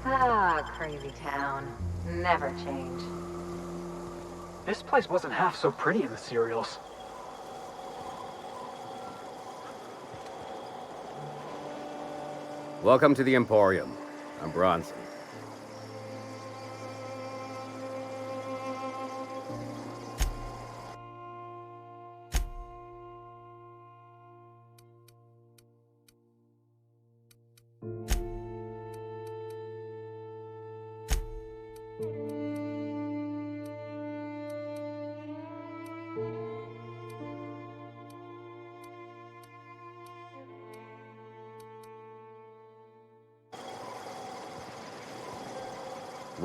Ah, crazy town. Never change. This place wasn't half so pretty in the serials. Welcome to the Emporium. I'm Bronson.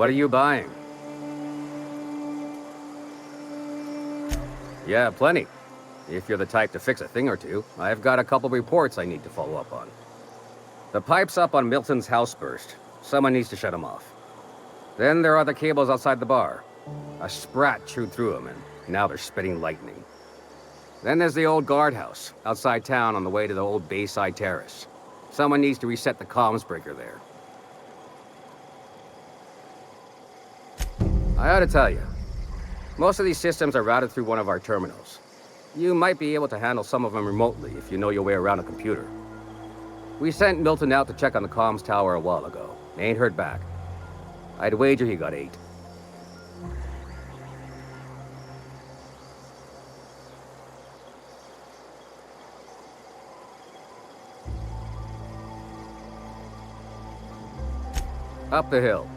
What are you buying? Yeah, plenty. If you're the type to fix a thing or two, I've got a couple reports I need to follow up on. The pipes up on Milton's house burst. Someone needs to shut them off. Then there are the cables outside the bar. A sprat chewed through them, and now they're spitting lightning. Then there's the old guardhouse, outside town on the way to the old Bayside Terrace. Someone needs to reset the comms breaker there. I ought to tell you, most of these systems are routed through one of our terminals. You might be able to handle some of them remotely if you know your way around a computer. We sent Milton out to check on the comms tower a while ago. Ain't heard back. I'd wager he got 8. Up the hill.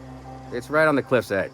It's right on the cliff's edge.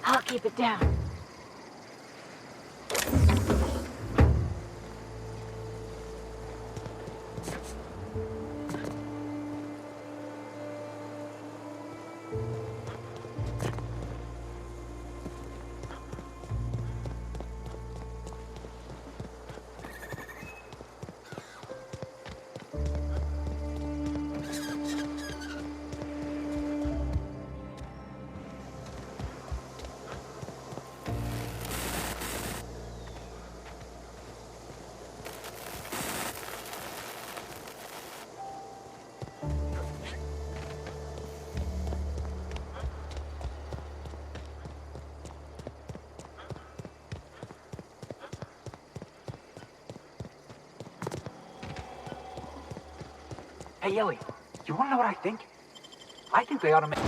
I'll keep it down. Hey, Ellie, you wanna know what I think? I think they ought to make...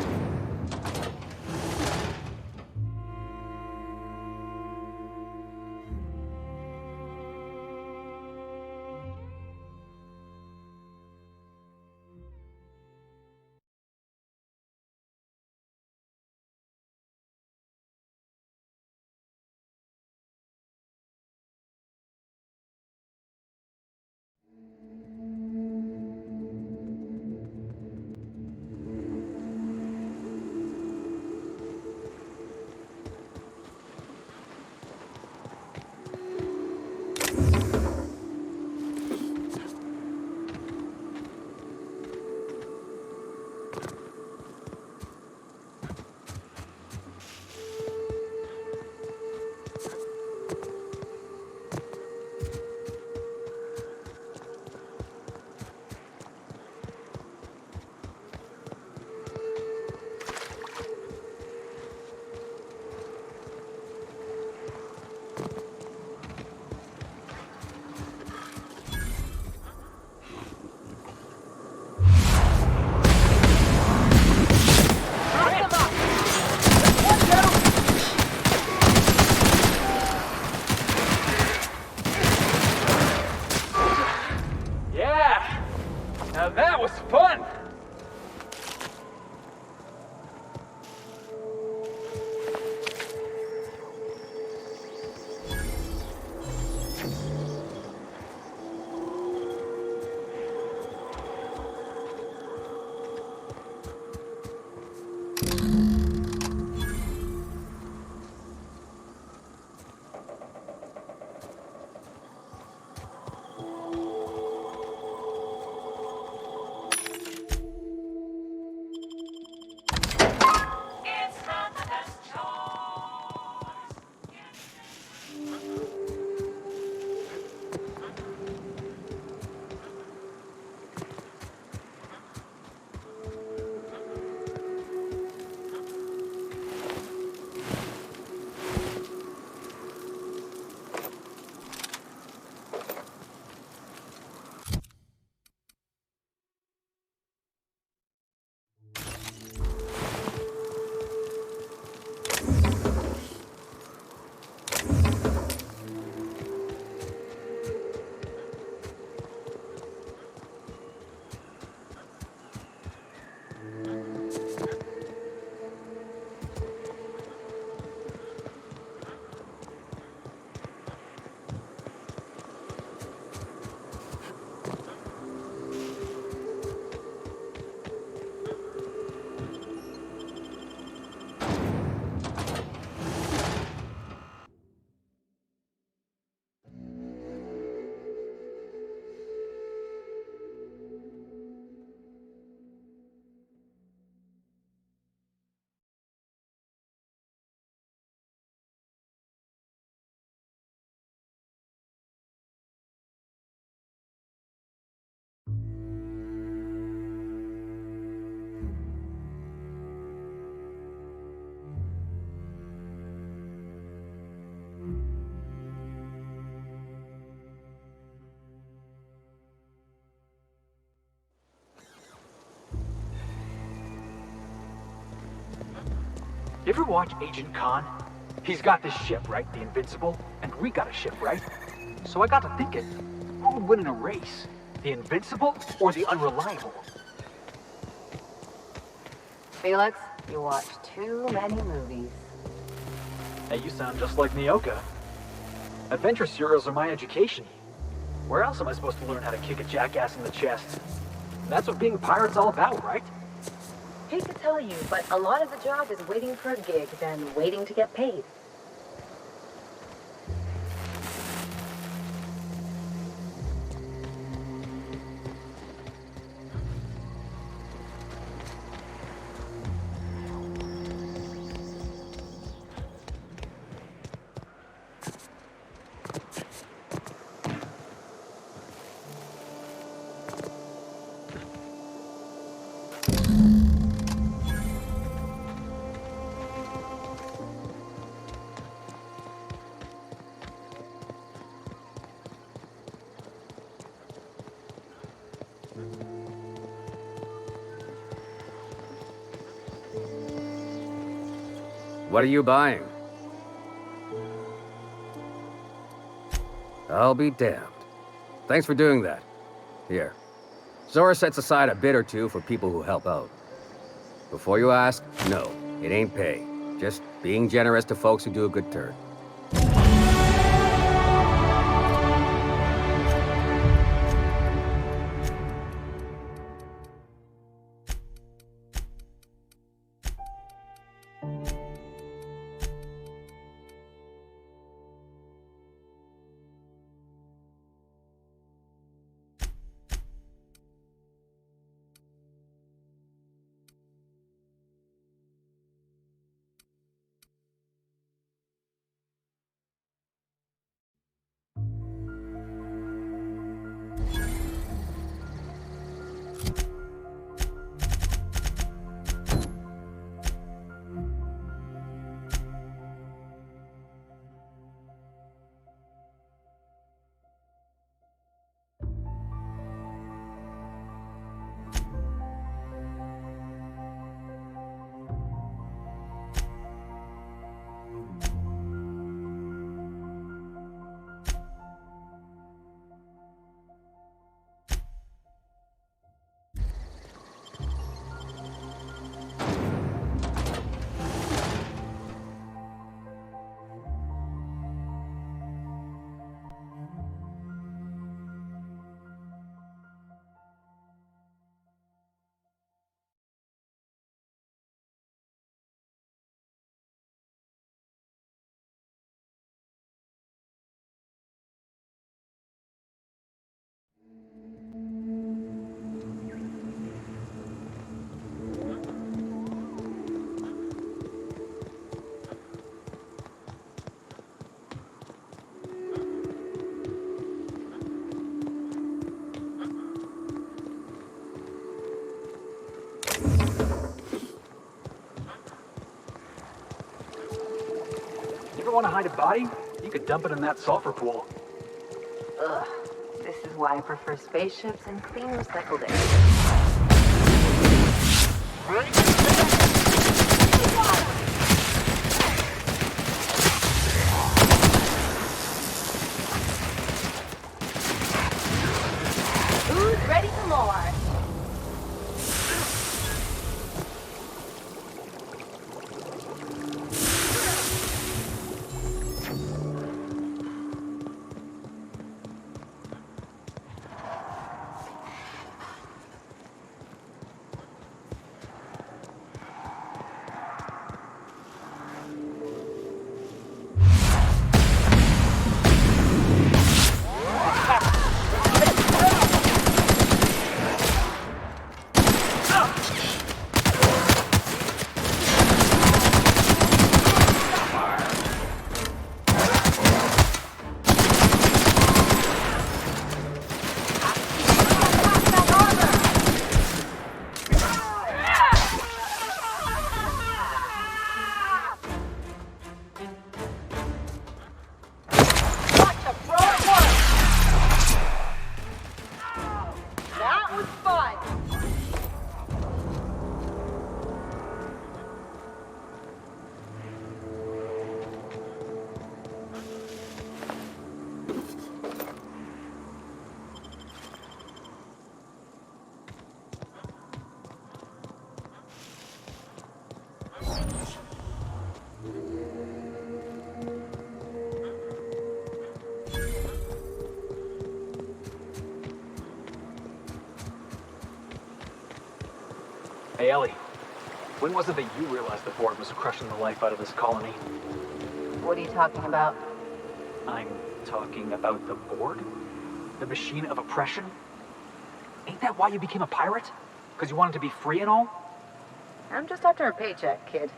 That was fun! You ever watch Agent Khan? He's got this ship, right? The Invincible? And we got a ship, right? So I got to thinking, who would win in a race? The Invincible or the Unreliable? Felix, you watch too many movies. Hey, you sound just like Nyoka. Adventure serials are my education. Where else am I supposed to learn how to kick a jackass in the chest? That's what being a pirate's all about, right? Hate to tell you, but a lot of the job is waiting for a gig, then waiting to get paid. What are you buying? I'll be damned. Thanks for doing that. Here. Zora sets aside a bit or two for people who help out. Before you ask, no, it ain't pay. Just being generous to folks who do a good turn. united body, you could dump it in that sulfur pool. Ugh. This is why I prefer spaceships and clean recycled air. Who's ready for more? Hey, Ellie. When was it that you realized the board was crushing the life out of this colony? What are you talking about? I'm talking about the board? The machine of oppression? Ain't that why you became a pirate? Because you wanted to be free and all? I'm just after a paycheck, kid.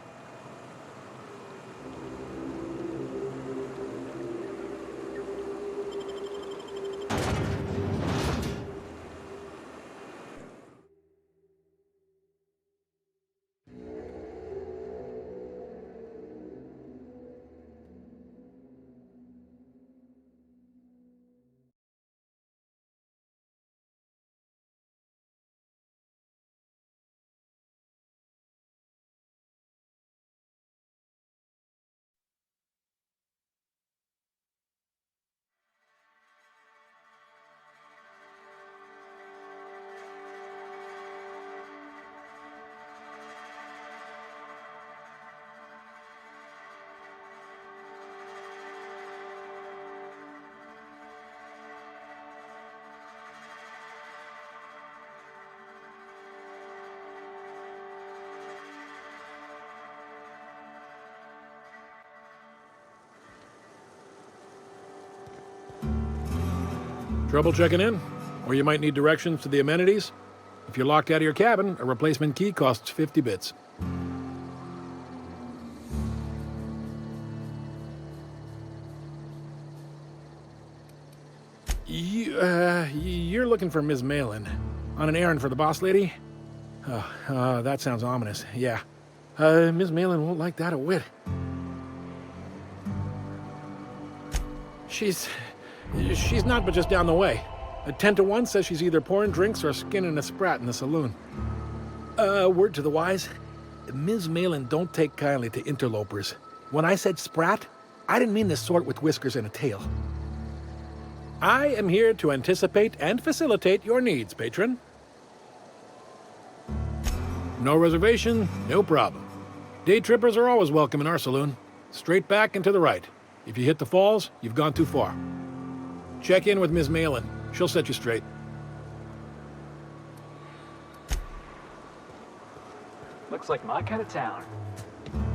Trouble checking in? Or you might need directions to the amenities? If you're locked out of your cabin, a replacement key costs 50 bits. You're looking for Ms. Malin. On an errand for the boss lady? That sounds ominous. Yeah. Ms. Malin won't like that a whit. She's not but just down the way. A 10 to 1 says she's either pouring drinks or skinning a sprat in the saloon. Word to the wise, Ms. Malin don't take kindly to interlopers. When I said sprat, I didn't mean the sort with whiskers and a tail. I am here to anticipate and facilitate your needs, patron. No reservation, no problem. Day trippers are always welcome in our saloon. Straight back and to the right. If you hit the falls, you've gone too far. Check in with Ms. Malin. She'll set you straight. Looks like my kind of town.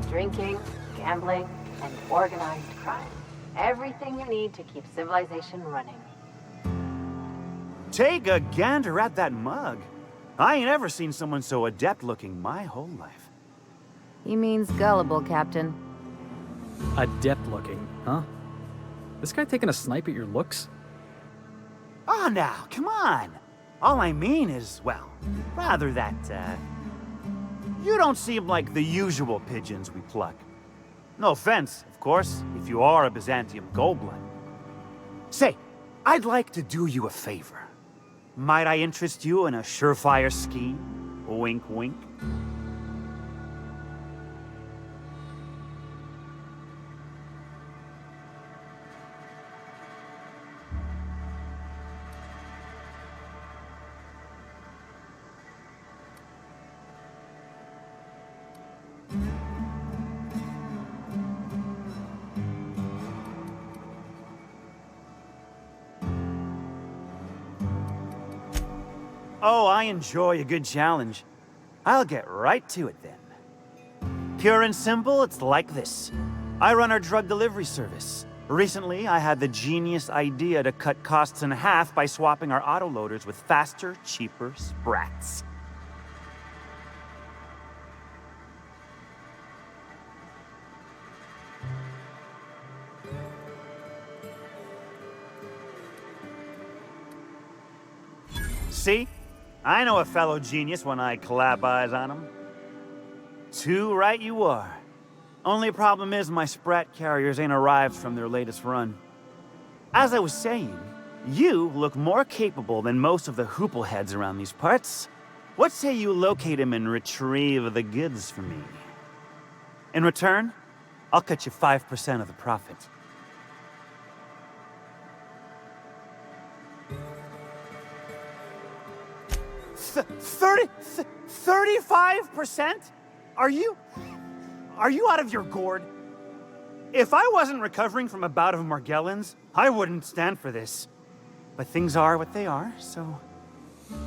Drinking, gambling, and organized crime. Everything you need to keep civilization running. Take a gander at that mug. I ain't ever seen someone so adept looking my whole life. He means gullible, Captain. Adept looking, huh? This guy taking a snipe at your looks? Oh, now, come on. All I mean is, well, rather that, you don't seem like the usual pigeons we pluck. No offense, of Of course, if you are a Byzantium Goldblood. Say, I'd like to do you a favor. Might I interest you in a surefire scheme? Wink, wink. Oh, I enjoy a good challenge. I'll get right to it then. Pure and simple, it's like this. I run our drug delivery service. Recently, I had the genius idea to cut costs in half by swapping our autoloaders with faster, cheaper sprats. See? I know a fellow genius when I clap eyes on him. Too right you are. Only problem is my sprat carriers ain't arrived from their latest run. As I was saying, you look more capable than most of the hoople heads around these parts. What say you locate him and retrieve the goods for me? In return, I'll cut you 5% of the profit. 35%? Are you out of your gourd? If I wasn't recovering from a bout of Margellans, I wouldn't stand for this. But things are what they are, so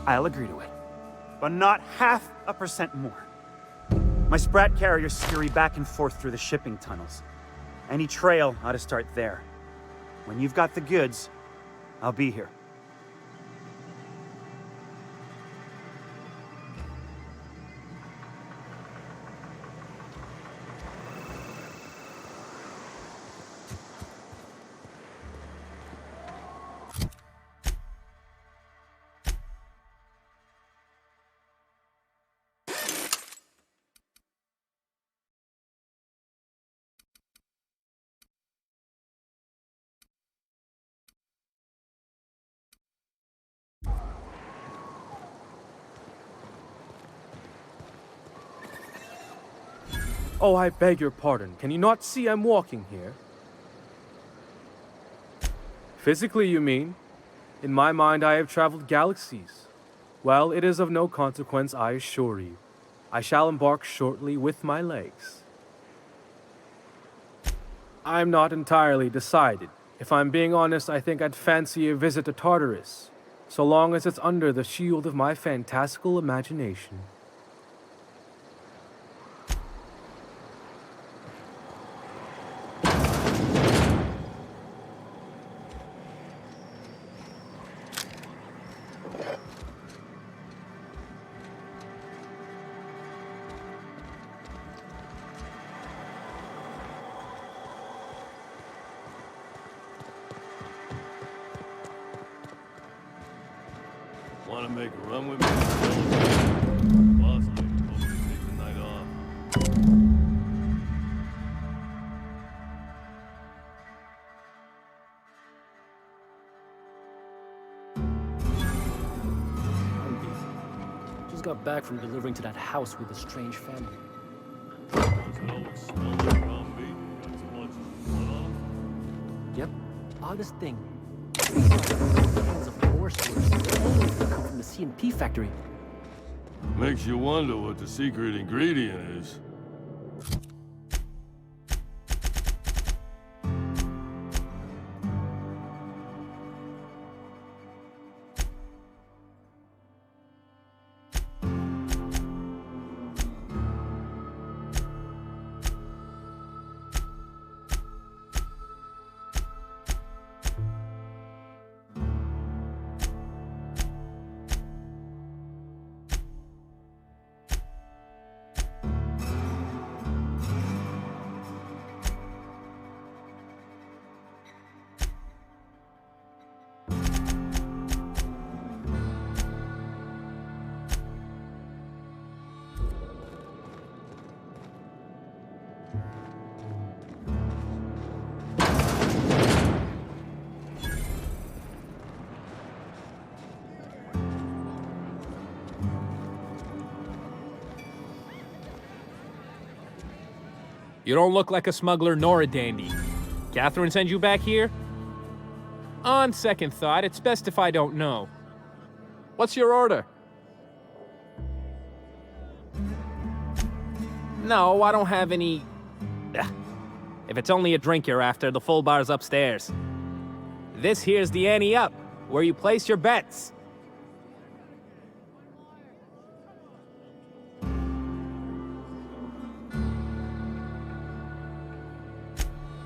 I'll agree to it. But not 0.5% more. My sprat carriers scurry back and forth through the shipping tunnels. Any trail ought to start there. When you've got the goods, I'll be here. Oh, I beg your pardon. Can you not see I'm walking here? Physically, you mean? In my mind, I have traveled galaxies. Well, it is of no consequence, I assure you. I shall embark shortly with my legs. I'm not entirely decided. If I'm being honest, I think I'd fancy a visit to Tartarus, so long as it's under the shield of my fantastical imagination. Want to make a run with me? Boss lady told me to take the night off. I'm busy. Just got back from delivering to that house with a strange family. Those old smelling rum beat. Got so much blood on 'em. Yep, oddest thing. Cans of horse come from the C&P factory. Makes you wonder what the secret ingredient is. You don't look like a smuggler nor a dandy. Catherine send you back here? On second thought, it's best if I don't know. What's your order? No, I don't have any... Ugh. If it's only a drink you're after, the full bar's upstairs. This here's the ante up, where you place your bets.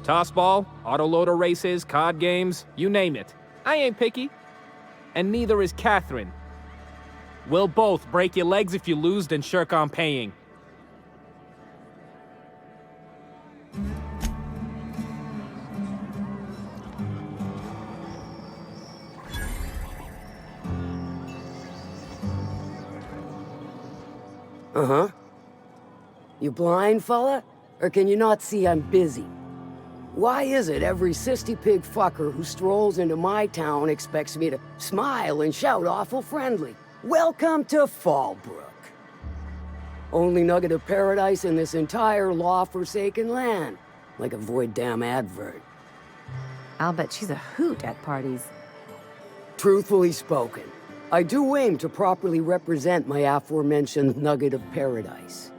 Tossball, autoloader races, card games, you name it. I ain't picky. And neither is Catherine. We'll both break your legs if you lose and shirk on paying. Uh-huh. You blind, fella? Or can you not see I'm busy? Why is it every sissy pig fucker who strolls into my town expects me to smile and shout awful friendly? Welcome to Fallbrook. Only nugget of paradise in this entire law-forsaken land. Like a void damn advert. I'll bet she's a hoot at parties. Truthfully spoken, I do aim to properly represent my aforementioned nugget of paradise.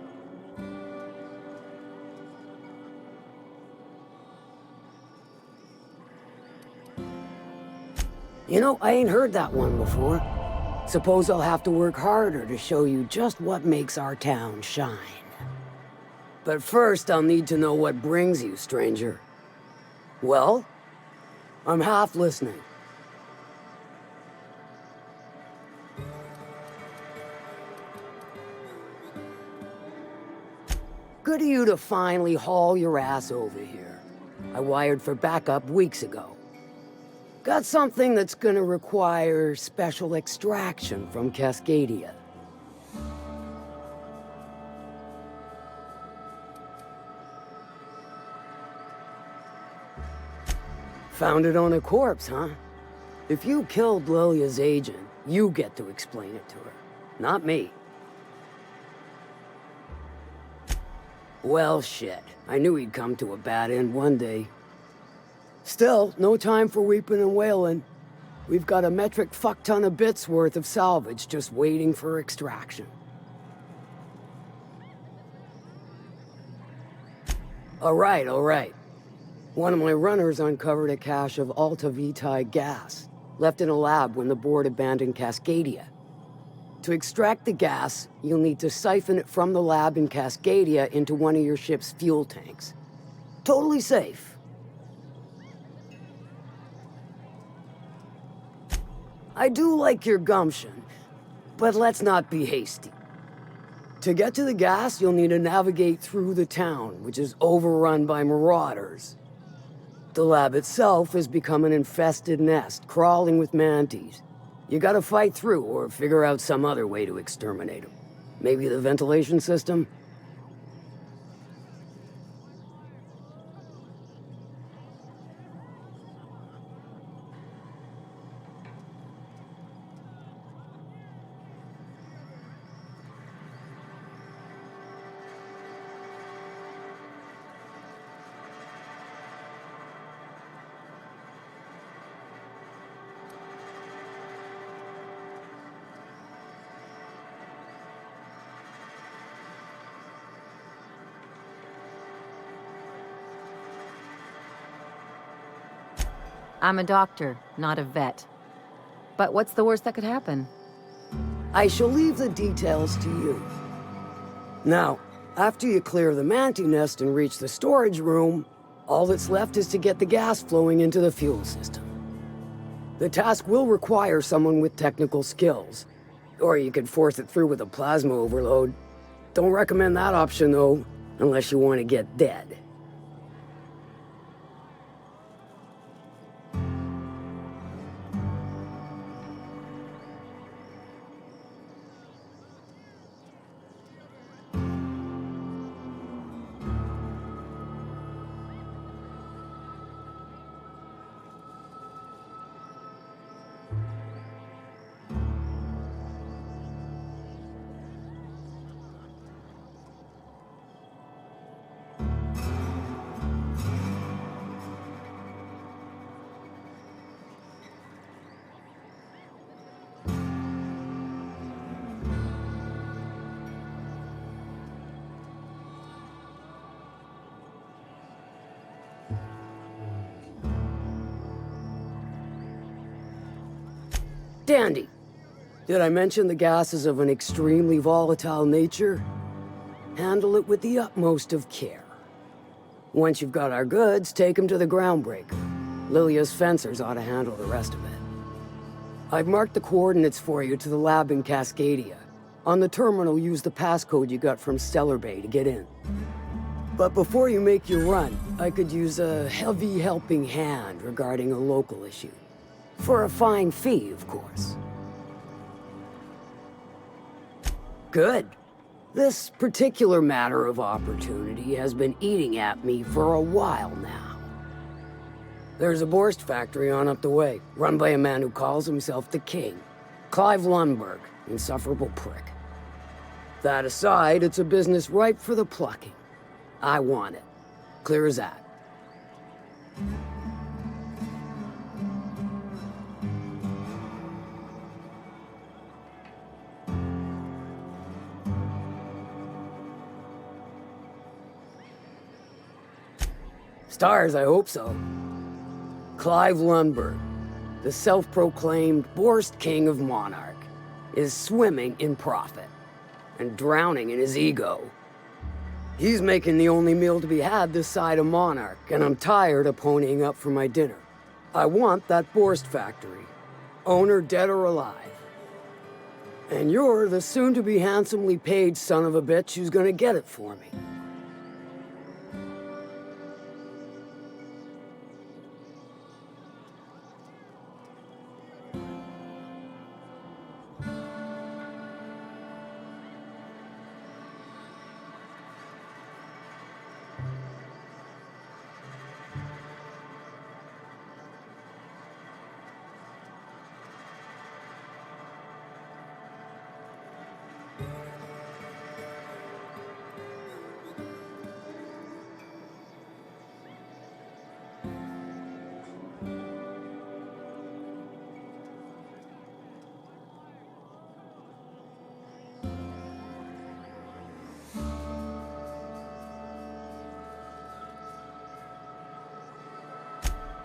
You know, I ain't heard that one before. Suppose I'll have to work harder to show you just what makes our town shine. But first, I'll need to know what brings you, stranger. Well, I'm half listening. Good of you to finally haul your ass over here. I wired for backup weeks ago. Got something that's gonna require special extraction from Cascadia. Found it on a corpse, huh? If you killed Lilia's agent, you get to explain it to her, not me. Well, shit. I knew he'd come to a bad end one day. Still, no time for weeping and wailing. We've got a metric fuck-ton of bits worth of salvage just waiting for extraction. All right. One of my runners uncovered a cache of Alta Vitae gas, left in a lab when the board abandoned Cascadia. To extract the gas, you'll need to siphon it from the lab in Cascadia into one of your ship's fuel tanks. Totally safe. I do like your gumption, but let's not be hasty. To get to the gas, you'll need to navigate through the town, which is overrun by marauders. The lab itself has become an infested nest, crawling with mantis. You gotta fight through or figure out some other way to exterminate them. Maybe the ventilation system? I'm a doctor, not a vet. But what's the worst that could happen? I shall leave the details to you. Now, after you clear the mantis nest and reach the storage room, all that's left is to get the gas flowing into the fuel system. The task will require someone with technical skills, or you could force it through with a plasma overload. Don't recommend that option, though, unless you want to get dead. Dandy. Did I mention the gas is of an extremely volatile nature? Handle it with the utmost of care. Once you've got our goods, take them to the groundbreaker. Lilia's fencers ought to handle the rest of it. I've marked the coordinates for you to the lab in Cascadia. On the terminal, use the passcode you got from Stellar Bay to get in. But before you make your run, I could use a heavy helping hand regarding a local issue. For a fine fee, of course. Good. This particular matter of opportunity has been eating at me for a while now. There's a Borst factory on up the way, run by a man who calls himself the King. Clive Lundberg, insufferable prick. That aside, it's a business ripe for the plucking. I want it. Clear as that. Stars, I hope so. Clive Lundberg, the self-proclaimed Borst King of Monarch, is swimming in profit and drowning in his ego. He's making the only meal to be had this side of Monarch, and I'm tired of ponying up for my dinner. I want that Borst factory, owner dead or alive. And you're the soon-to-be handsomely paid son of a bitch who's gonna get it for me.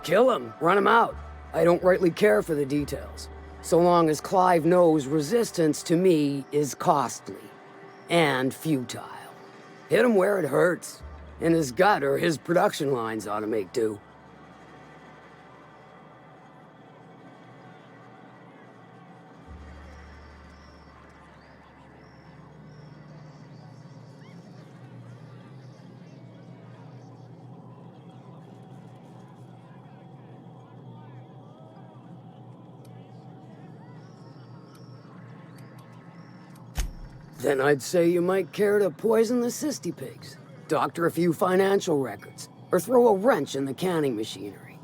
Kill him, run him out. I don't rightly care for the details. So long as Clive knows resistance to me is costly and futile. Hit him where it hurts. In his gut or his production lines ought to make do. Then I'd say you might care to poison the cysty pigs, doctor a few financial records, or throw a wrench in the canning machinery.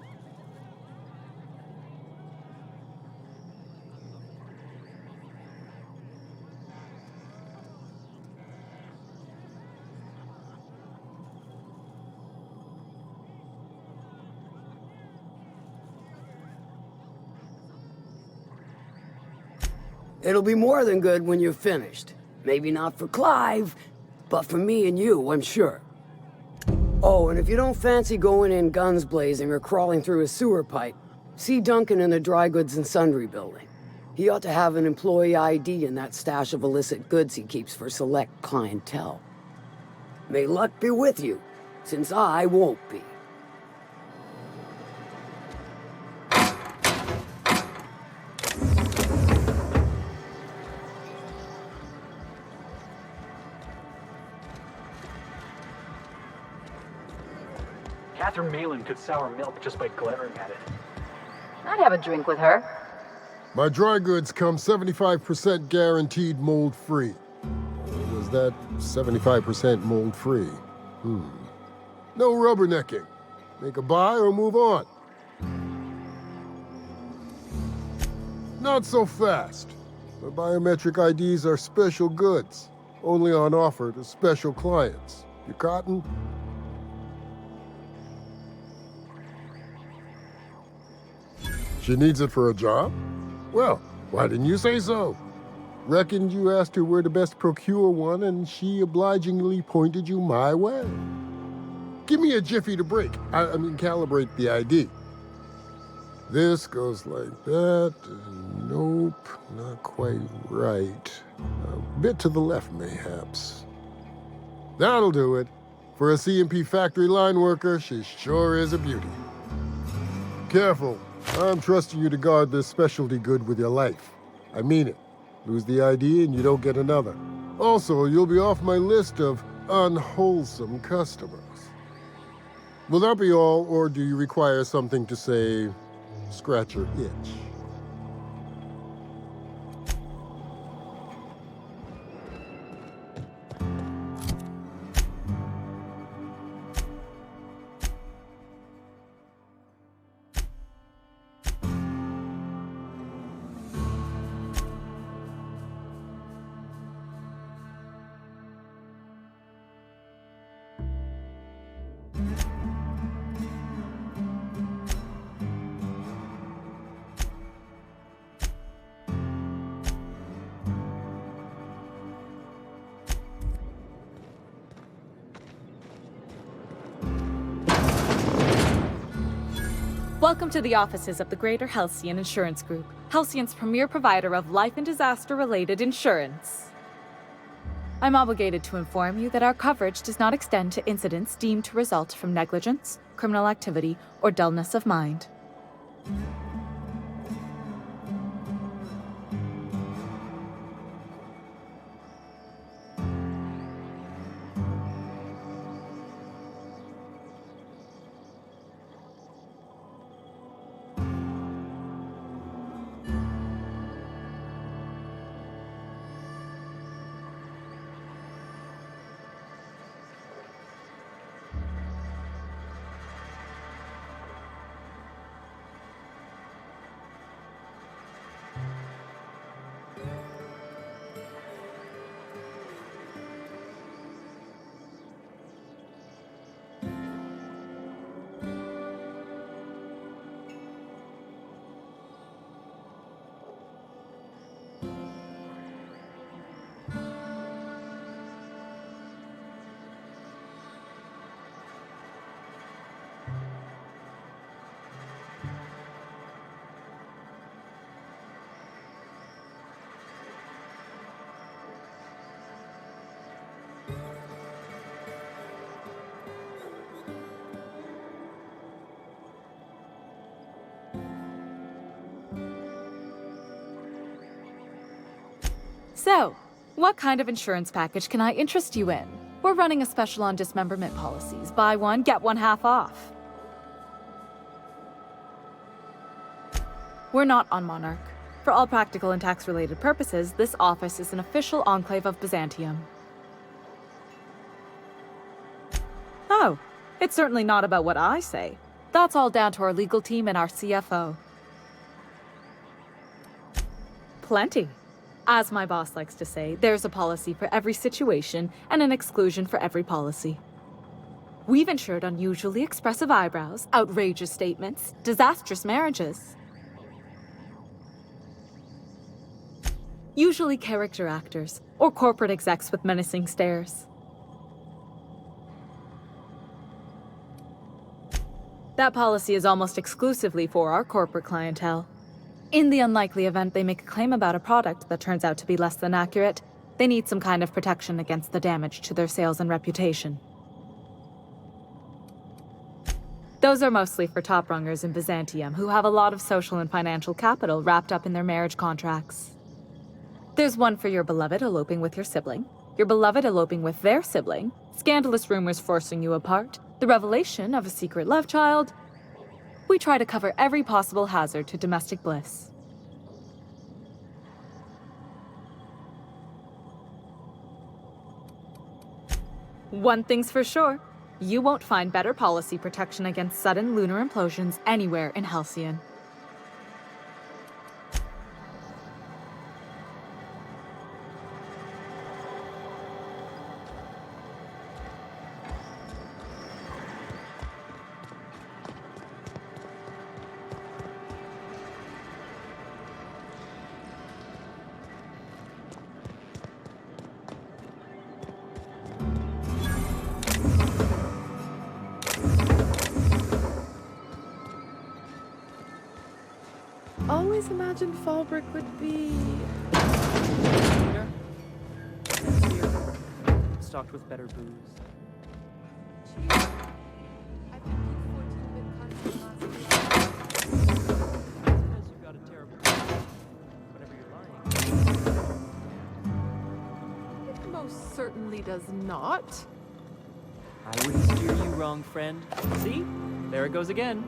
It'll be more than good when you're finished. Maybe not for Clive, but for me and you, I'm sure. Oh, and if you don't fancy going in guns blazing or crawling through a sewer pipe, see Duncan in the Dry Goods and Sundry building. He ought to have an employee ID in that stash of illicit goods he keeps for select clientele. May luck be with you, since I won't be. Catherine Malin could sour milk just by glaring at it. I'd have a drink with her. My dry goods come 75% guaranteed mold-free. Was that 75% mold-free? No rubbernecking. Make a buy or move on. Not so fast. My biometric IDs are special goods. Only on offer to special clients. You cotton? She needs it for a job? Well, why didn't you say so? Reckoned you asked her where to best procure one, and she obligingly pointed you my way. Give me a jiffy to break. I mean, calibrate the ID. This goes like that, and Nope, not quite right. A bit to the left, mayhaps. That'll do it. For a CMP factory line worker, she sure is a beauty. Careful. I'm trusting you to guard this specialty good with your life. I mean it. Lose the ID and you don't get another. Also, you'll be off my list of unwholesome customers. Will that be all, or do you require something to say, scratch your itch? Welcome to the offices of the Greater Halcyon Insurance Group, Halcyon's premier provider of life and disaster-related insurance. I'm obligated to inform you that our coverage does not extend to incidents deemed to result from negligence, criminal activity, or dullness of mind. So, what kind of insurance package can I interest you in? We're running a special on dismemberment policies. Buy one, get one half off. We're not on Monarch. For all practical and tax-related purposes, this office is an official enclave of Byzantium. Oh, it's certainly not about what I say. That's all down to our legal team and our CFO. Plenty. As my boss likes to say, there's a policy for every situation and an exclusion for every policy. We've insured unusually expressive eyebrows, outrageous statements, disastrous marriages. Usually character actors, or corporate execs with menacing stares. That policy is almost exclusively for our corporate clientele. In the unlikely event they make a claim about a product that turns out to be less than accurate, they need some kind of protection against the damage to their sales and reputation. Those are mostly for top-rungers in Byzantium who have a lot of social and financial capital wrapped up in their marriage contracts. There's one for your beloved eloping with your sibling, your beloved eloping with their sibling, scandalous rumors forcing you apart, the revelation of a secret love child. We try to cover every possible hazard to domestic bliss. One thing's for sure, you won't find better policy protection against sudden lunar implosions anywhere in Halcyon. always imagined Fallbrook would be... Stocked with better booze. It most certainly does not. I wouldn't steer you wrong, friend. See? There it goes again.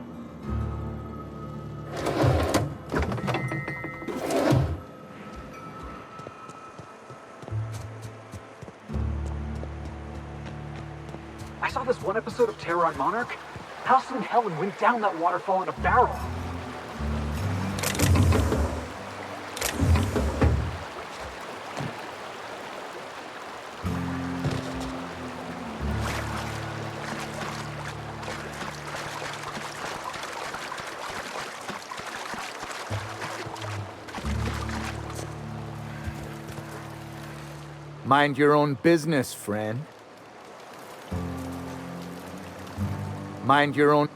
I saw this one episode of Terror on Monarch. Halcyon and Helen went down that waterfall in a barrel. Mind your own business, friend. Mind your own...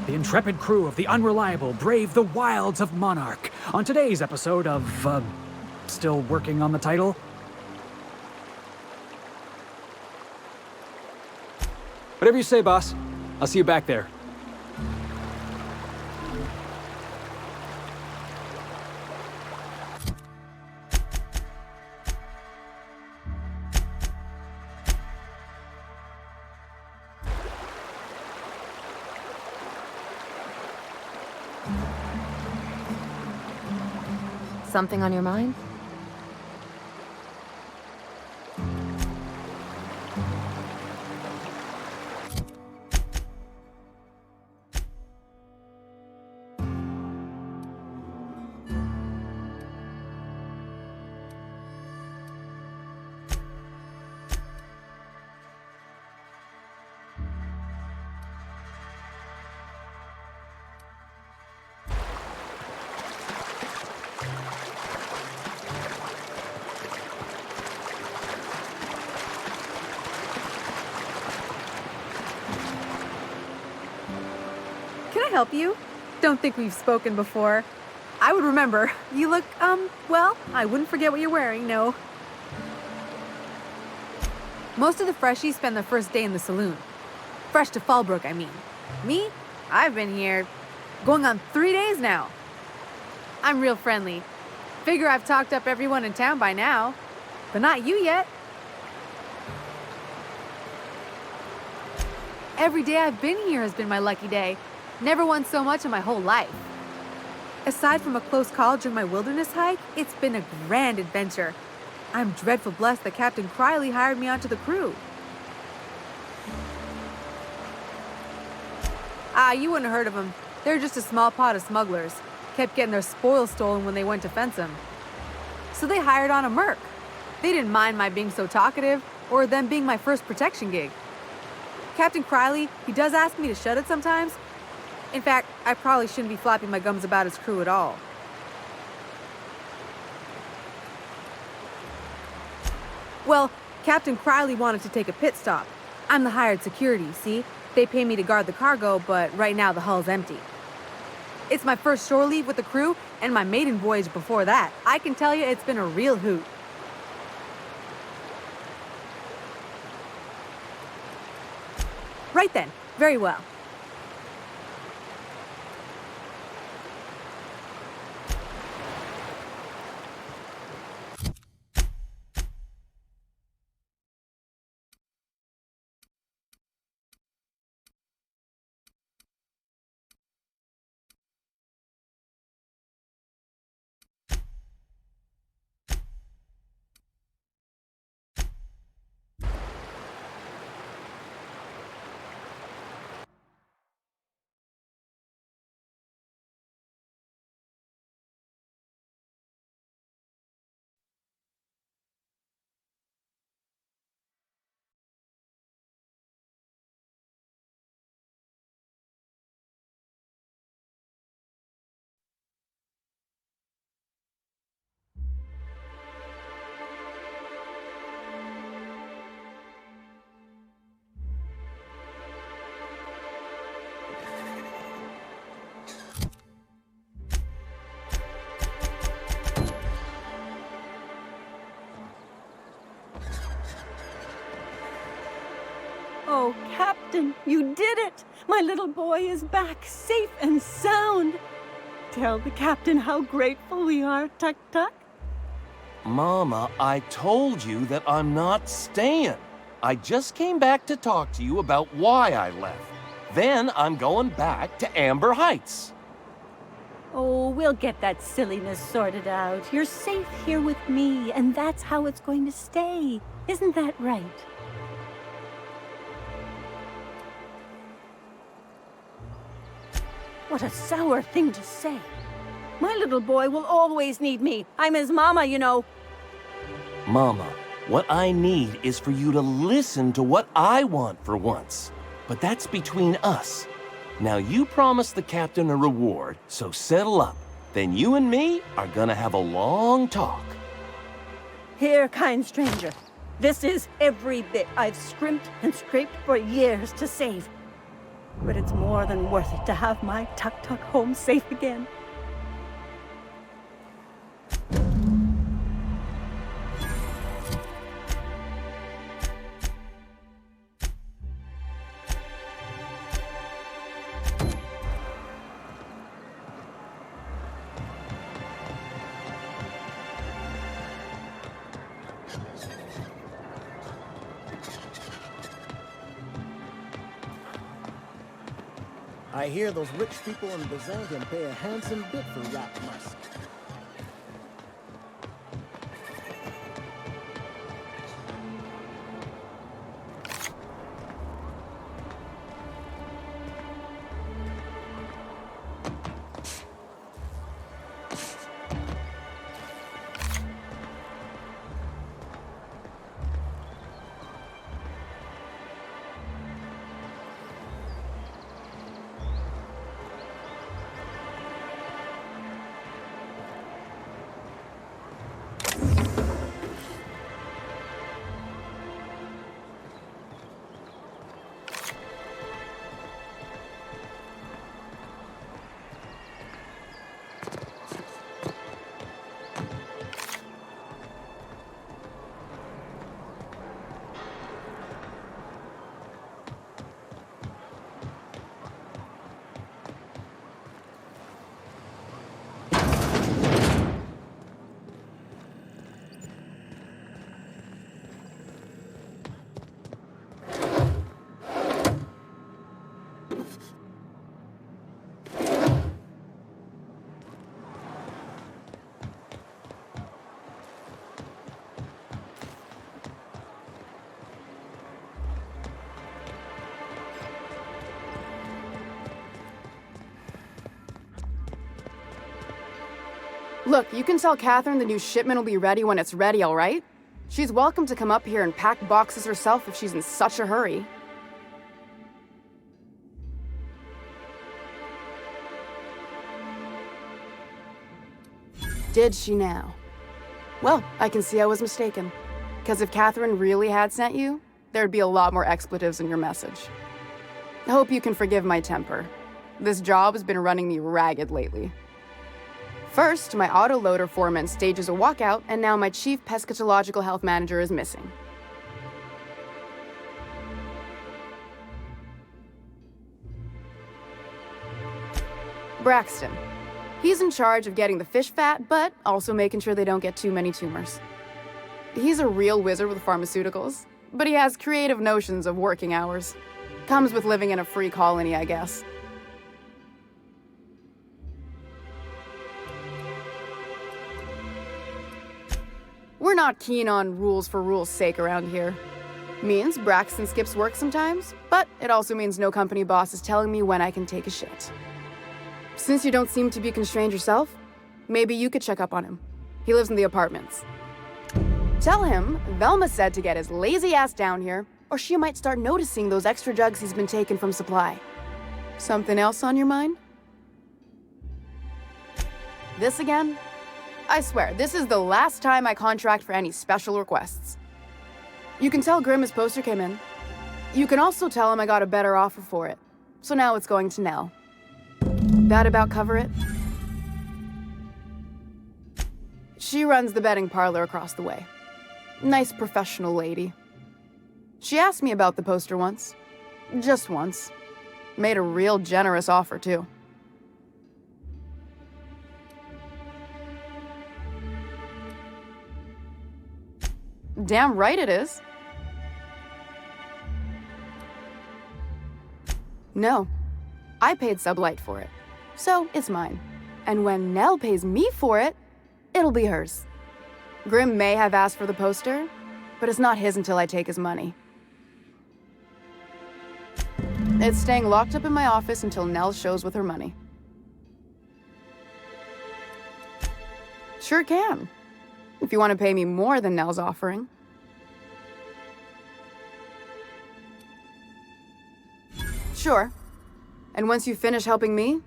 The intrepid crew of the Unreliable brave the wilds of Monarch. On today's episode of, still working on the title? Whatever you say, boss. I'll see you back there. Something on your mind? Can I help you? Don't think we've spoken before. I would remember. You look, well, I wouldn't forget what you're wearing, no. Most of the freshies spend their first day in the saloon. Fresh to Fallbrook, I mean. Me? I've been here going on 3 days now. I'm real friendly. Figure I've talked up everyone in town by now. But not you yet. Every day I've been here has been my lucky day. Never won so much in my whole life. Aside from a close call during my wilderness hike, it's been a grand adventure. I'm dreadful blessed that Captain Criley hired me onto the crew. You wouldn't have heard of them. They're just a small pot of smugglers. Kept getting their spoils stolen when they went to fence them. So they hired on a merc. They didn't mind my being so talkative, or them being my first protection gig. Captain Criley, he does ask me to shut it sometimes. In fact, I probably shouldn't be flapping my gums about his crew at all. Well, Captain Criley wanted to take a pit stop. I'm the hired security, see? They pay me to guard the cargo, but right now the hull's empty. It's my first shore leave with the crew, and my maiden voyage before that. I can tell you it's been a real hoot. Right then. Very well. Captain, you did it! My little boy is back, safe and sound. Tell the Captain how grateful we are, Tuk Tuk. Mama, I told you that I'm not staying. I just came back to talk to you about why I left. Then I'm going back to Amber Heights. Oh, we'll get that silliness sorted out. You're safe here with me, and that's how it's going to stay. Isn't that right? What a sour thing to say. My little boy will always need me. I'm his mama, you know. Mama, what I need is for you to listen to what I want for once. But that's between us. Now you promised the Captain a reward, so settle up. Then you and me are gonna have a long talk. Here, kind stranger. This is every bit I've scrimped and scraped for years to save. But it's more than worth it to have my Tuk Tuk home safe again. I hear those rich people in Byzantium pay a handsome bit for rat musk. Look, you can tell Catherine the new shipment will be ready when it's ready, all right? She's welcome to come up here and pack boxes herself if she's in such a hurry. Did she now? Well, I can see I was mistaken. Because if Catherine really had sent you, there'd be a lot more expletives in your message. I hope you can forgive my temper. This job has been running me ragged lately. First, my autoloader foreman stages a walkout, and now my chief pescatological health manager is missing. Braxton. He's in charge of getting the fish fat, but also making sure they don't get too many tumors. He's a real wizard with pharmaceuticals, but he has creative notions of working hours. Comes with living in a free colony, I guess. We're not keen on rules for rules' sake around here. Means Braxton skips work sometimes, but it also means no company boss is telling me when I can take a shit. Since you don't seem to be constrained yourself, maybe you could check up on him. He lives in the apartments. Tell him Velma said to get his lazy ass down here, or she might start noticing those extra jugs he's been taking from supply. Something else on your mind? This again? I swear, this is the last time I contract for any special requests. You can tell Grim his poster came in. You can also tell him I got a better offer for it. So now it's going to Nell. That about cover it? She runs the betting parlor across the way. Nice professional lady. She asked me about the poster once. Just once. Made a real generous offer, too. Damn right it is. No. I paid Sublight for it. So, it's mine. And when Nell pays me for it, it'll be hers. Grim may have asked for the poster, but it's not his until I take his money. It's staying locked up in my office until Nell shows with her money. Sure can. If you want to pay me more than Nell's offering. Sure. And once you finish helping me,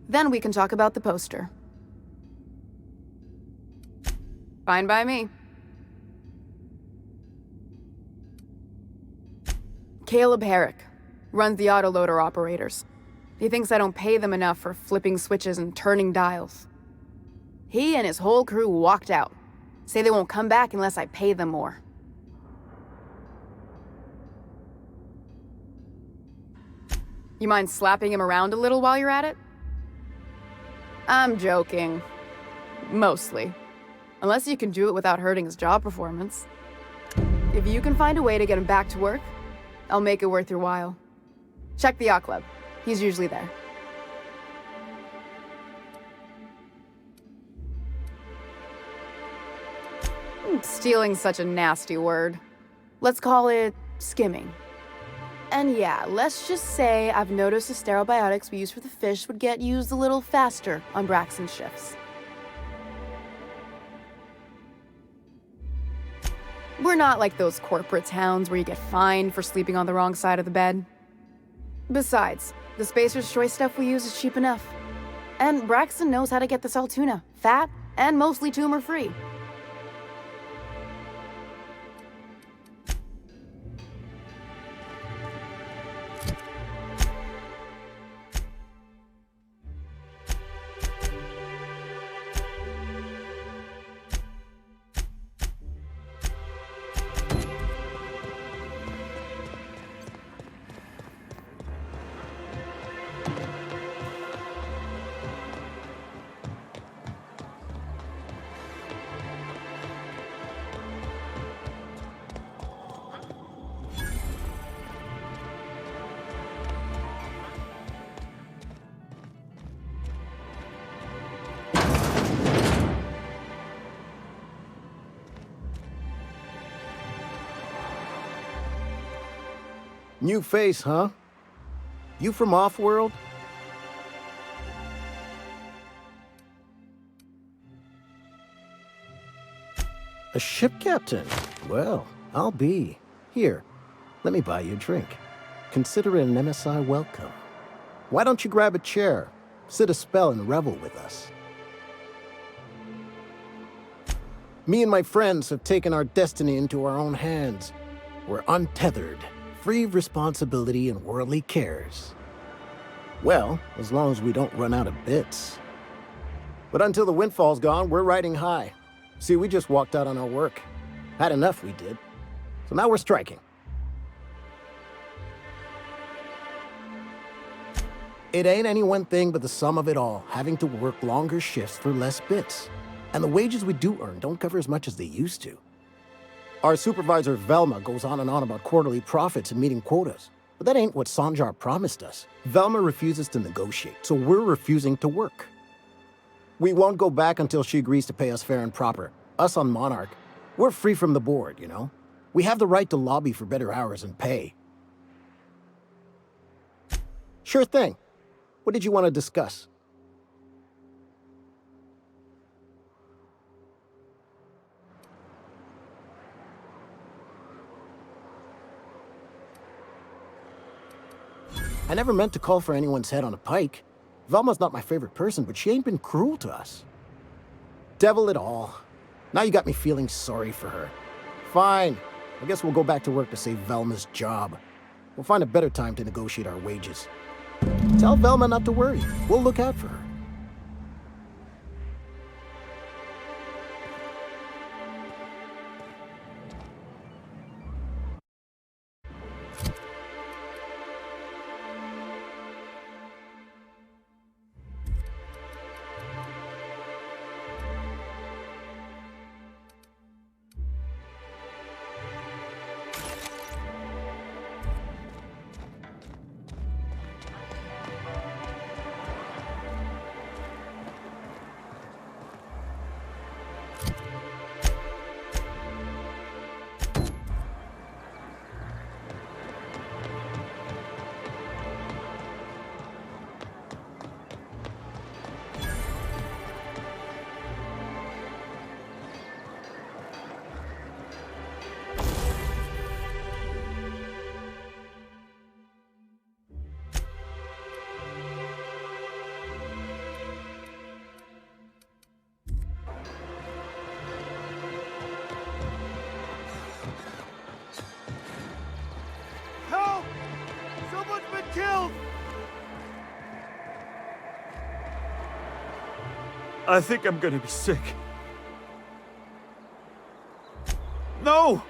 then we can talk about the poster. Fine by me. Caleb Herrick runs the autoloader operators. He thinks I don't pay them enough for flipping switches and turning dials. He and his whole crew walked out. Say they won't come back unless I pay them more. You mind slapping him around a little while you're at it? I'm joking. Mostly. Unless you can do it without hurting his job performance. If you can find a way to get him back to work, I'll make it worth your while. Check the yacht club. He's usually there. Stealing's such a nasty word. Let's call it skimming. And yeah, let's just say I've noticed the sterile biotics we use for the fish would get used a little faster on Braxton's shifts. We're not like those corporate towns where you get fined for sleeping on the wrong side of the bed. Besides, the Spacer's Choice stuff we use is cheap enough. And Braxton knows how to get the Saltuna, fat and mostly tumor-free. New face, huh? You from Offworld? A ship captain? Well, I'll be. Here, let me buy you a drink. Consider it an MSI welcome. Why don't you grab a chair, sit a spell and revel with us? Me and my friends have taken our destiny into our own hands. We're untethered, free of responsibility and worldly cares. Well, as long as we don't run out of bits. But until the windfall's gone, we're riding high. See, we just walked out on our work. Had enough, we did. So now we're striking. It ain't any one thing but the sum of it all, having to work longer shifts for less bits. And the wages we do earn don't cover as much as they used to. Our supervisor, Velma, goes on and on about quarterly profits and meeting quotas. But that ain't what Sanjar promised us. Velma refuses to negotiate, so we're refusing to work. We won't go back until she agrees to pay us fair and proper. Us on Monarch, we're free from the board, you know? We have the right to lobby for better hours and pay. Sure thing. What did you want to discuss? I never meant to call for anyone's head on a pike. Velma's not my favorite person, but she ain't been cruel to us. Devil it all. Now you got me feeling sorry for her. Fine. I guess we'll go back to work to save Velma's job. We'll find a better time to negotiate our wages. Tell Velma not to worry. We'll look out for her. I think I'm gonna be sick. No!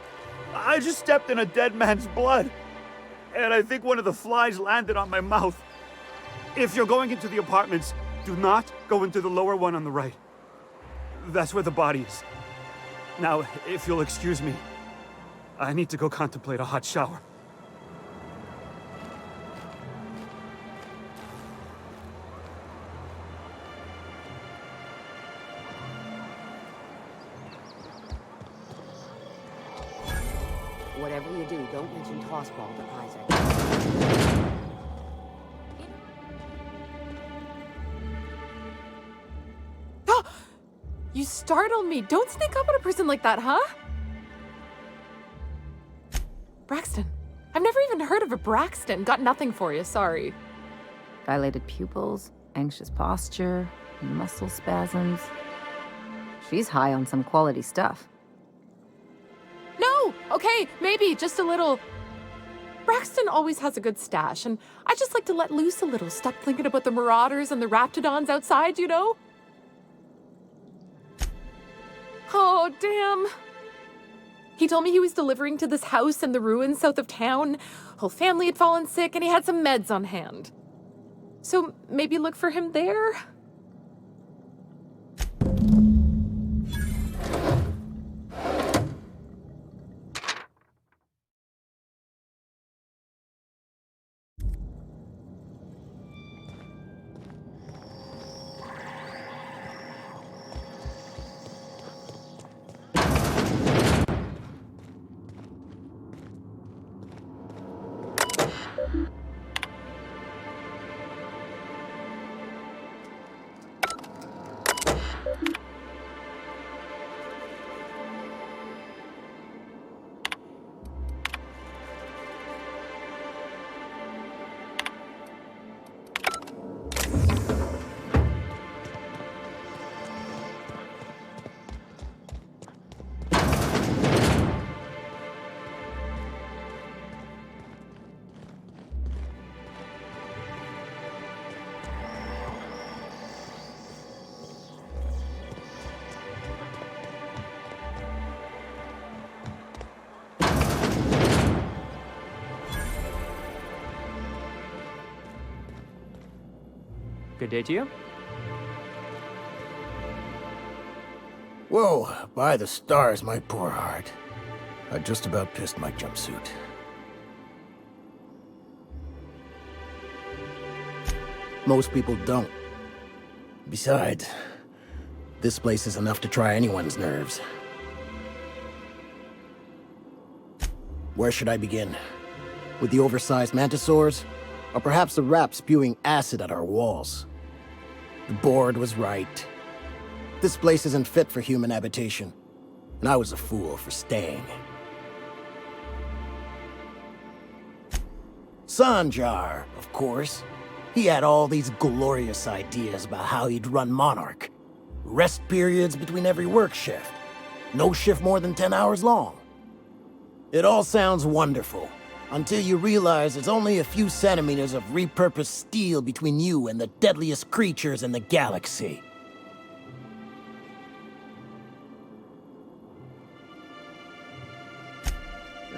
I just stepped in a dead man's blood. And I think one of the flies landed on my mouth. If you're going into the apartments, do not go into the lower one on the right. That's where the body is. Now, if you'll excuse me, I need to go contemplate a hot shower. Whatever you do, don't mention tossball to Isaac. You startled me. Don't sneak up on a person like that, huh? Braxton. I've never even heard of a Braxton. Got nothing for you, sorry. Dilated pupils, anxious posture, muscle spasms. She's high on some quality stuff. No! Okay, maybe, just a little. Braxton always has a good stash, and I just like to let loose a little. Stop thinking about the marauders and the raptidons outside, you know? Oh, damn. He told me he was delivering to this house in the ruins south of town. Whole family had fallen sick, and he had some meds on hand. So maybe look for him there? Good day to you. Whoa, by the stars, my poor heart. I just about pissed my jumpsuit. Most people don't. Besides, this place is enough to try anyone's nerves. Where should I begin? With the oversized mantisaurs? Or perhaps the rap spewing acid at our walls? The board was right. This place isn't fit for human habitation, and I was a fool for staying. Sanjar, of course. He had all these glorious ideas about how he'd run Monarch. Rest periods between every work shift. No shift more than 10 hours long. It all sounds wonderful, until you realize there's only a few centimeters of repurposed steel between you and the deadliest creatures in the galaxy.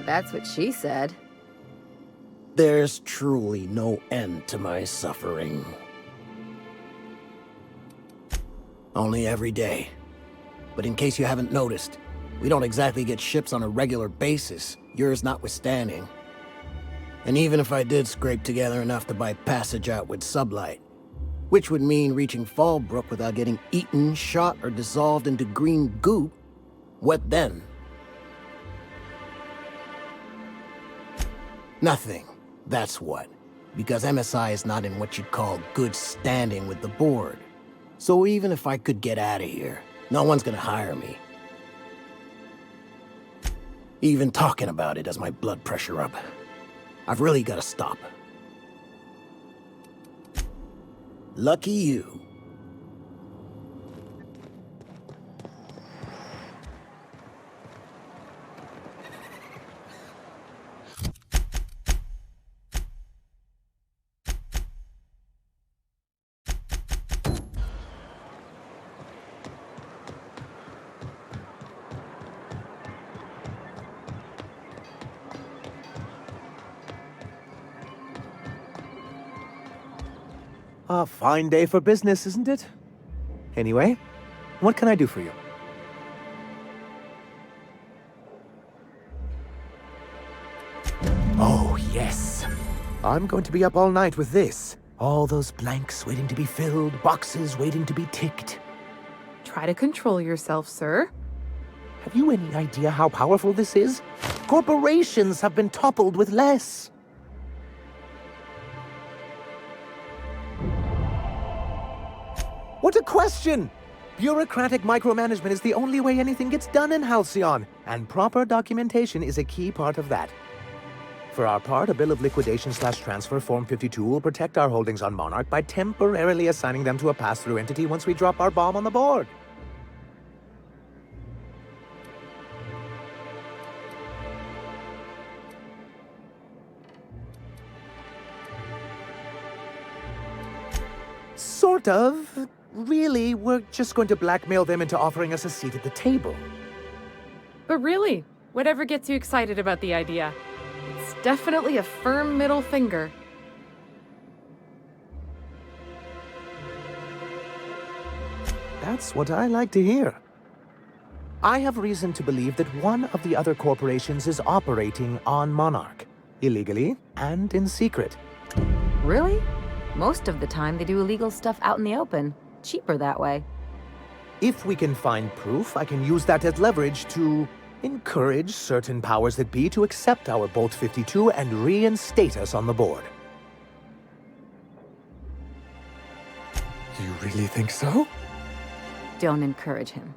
That's what she said. There's truly no end to my suffering. Only every day. But in case you haven't noticed, we don't exactly get ships on a regular basis, yours notwithstanding. And even if I did scrape together enough to buy passage out with sublight, which would mean reaching Fallbrook without getting eaten, shot, or dissolved into green goop, what then? Nothing, that's what. Because MSI is not in what you'd call good standing with the board. So even if I could get out of here, no one's gonna hire me. Even talking about it has my blood pressure up. I've really gotta stop. Lucky you. A fine day for business, isn't it? Anyway, what can I do for you? Oh, yes. I'm going to be up all night with this. All those blanks waiting to be filled, boxes waiting to be ticked. Try to control yourself, sir. Have you any idea how powerful this is? Corporations have been toppled with less. What a question! Bureaucratic micromanagement is the only way anything gets done in Halcyon, and proper documentation is a key part of that. For our part, a bill of liquidation/transfer Form 52 will protect our holdings on Monarch by temporarily assigning them to a pass-through entity once we drop our bomb on the board. Sort of. Really, we're just going to blackmail them into offering us a seat at the table. But really, whatever gets you excited about the idea, it's definitely a firm middle finger. That's what I like to hear. I have reason to believe that one of the other corporations is operating on Monarch, illegally and in secret. Really? Most of the time, they do illegal stuff out in the open. Cheaper that way. If we can find proof, I can use that as leverage to encourage certain powers that be to accept our Bolt 52 and reinstate us on the board. You really think so? Don't encourage him.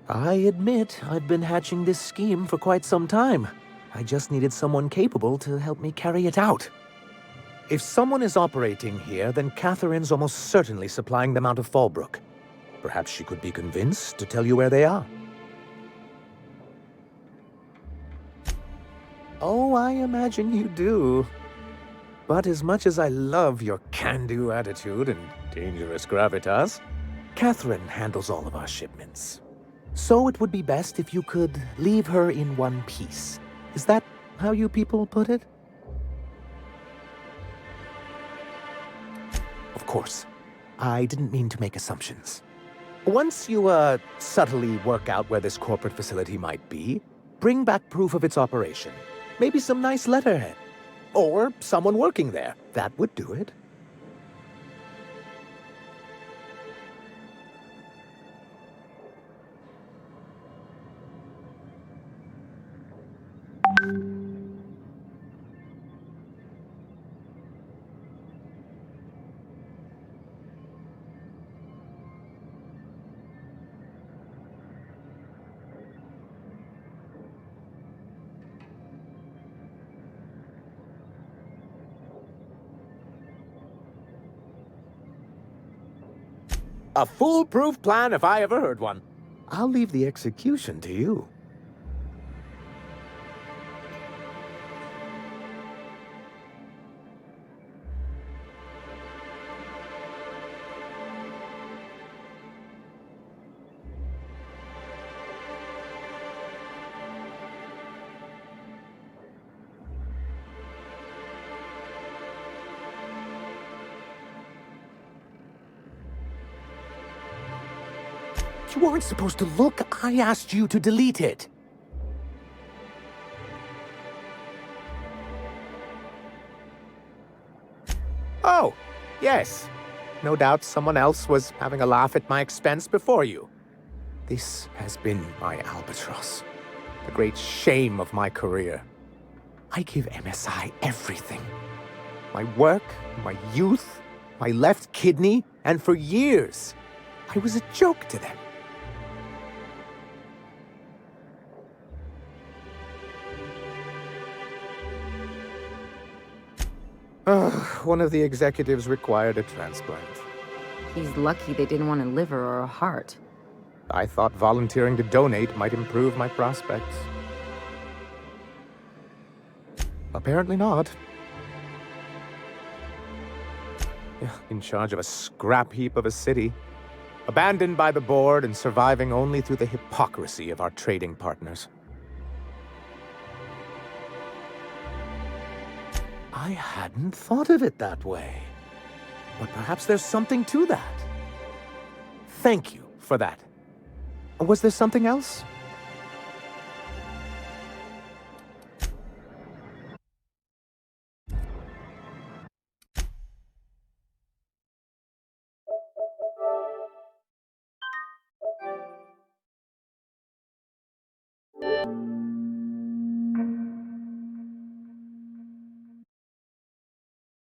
I admit I've been hatching this scheme for quite some time. I just needed someone capable to help me carry it out. If someone is operating here, then Catherine's almost certainly supplying them out of Fallbrook. Perhaps she could be convinced to tell you where they are. Oh, I imagine you do. But as much as I love your can-do attitude and dangerous gravitas, Catherine handles all of our shipments. So it would be best if you could leave her in one piece. Is that how you people put it? Of course, I didn't mean to make assumptions. Once you, subtly work out where this corporate facility might be, bring back proof of its operation. Maybe some nice letterhead. Or someone working there. That would do it. A foolproof plan if I ever heard one. I'll leave the execution to you. You weren't supposed to look. I asked you to delete it. Oh, yes. No doubt someone else was having a laugh at my expense before you. This has been my albatross. The great shame of my career. I give MSI everything. My work, my youth, my left kidney, and for years, I was a joke to them. One of the executives required a transplant. He's lucky they didn't want a liver or a heart. I thought volunteering to donate might improve my prospects. Apparently not. In charge of a scrap heap of a city, abandoned by the board and surviving only through the hypocrisy of our trading partners. I hadn't thought of it that way. But perhaps there's something to that. Thank you for that. Was there something else?